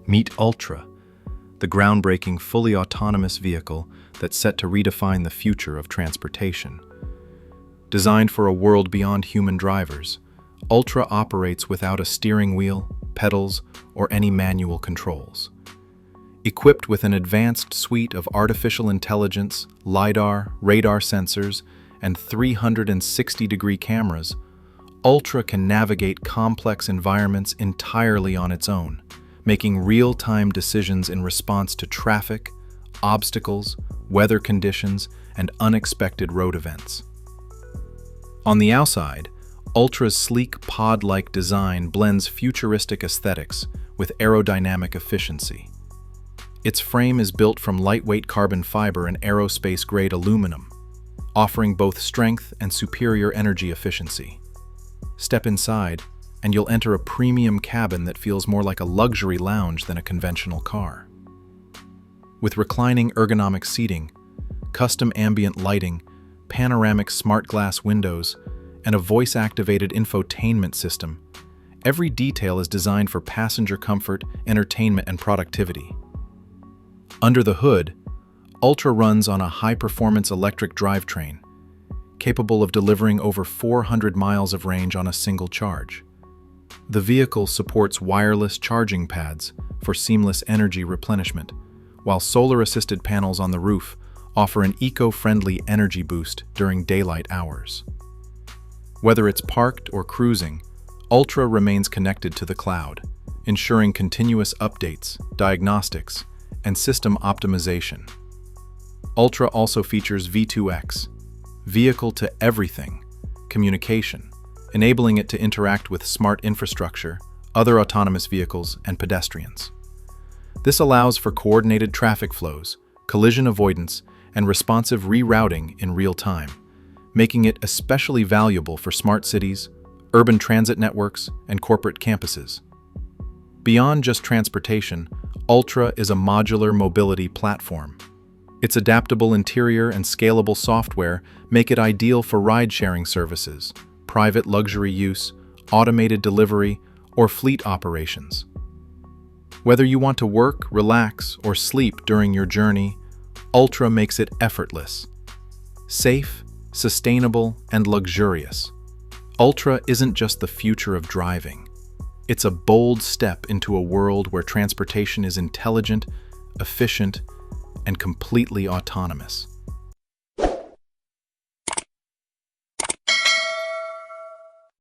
Meet Ultra, the groundbreaking, fully autonomous vehicle that's set to redefine the future of transportation. Designed for a world beyond human drivers, Ultra operates without a steering wheel, pedals, or any manual controls. Equipped with an advanced suite of artificial intelligence, LIDAR, radar sensors, and 360-degree cameras, Ultra can navigate complex environments entirely on its own, making real-time decisions in response to traffic, obstacles, weather conditions, and unexpected road events. On the outside, Ultra's sleek pod-like design blends futuristic aesthetics with aerodynamic efficiency. Its frame is built from lightweight carbon fiber and aerospace-grade aluminum, offering both strength and superior energy efficiency. Step inside, and you'll enter a premium cabin that feels more like a luxury lounge than a conventional car. With reclining ergonomic seating, custom ambient lighting, panoramic smart glass windows, and a voice-activated infotainment system, every detail is designed for passenger comfort, entertainment, and productivity. Under the hood, Ultra runs on a high-performance electric drivetrain, capable of delivering over 400 miles of range on a single charge. The vehicle supports wireless charging pads for seamless energy replenishment, while solar-assisted panels on the roof offer an eco-friendly energy boost during daylight hours. Whether it's parked or cruising, Ultra remains connected to the cloud, ensuring continuous updates, diagnostics, and system optimization. Ultra also features V2X, vehicle-to-everything communication, enabling it to interact with smart infrastructure, other autonomous vehicles, and pedestrians. This allows for coordinated traffic flows, collision avoidance, and responsive rerouting in real time, making it especially valuable for smart cities, urban transit networks, and corporate campuses. Beyond just transportation, Ultra is a modular mobility platform. Its adaptable interior and scalable software make it ideal for ride-sharing services, private luxury use, automated delivery, or fleet operations. Whether you want to work, relax, or sleep during your journey, Ultra makes it effortless. Safe, sustainable, and luxurious. Ultra isn't just the future of driving. It's a bold step into a world where transportation is intelligent, efficient, and completely autonomous.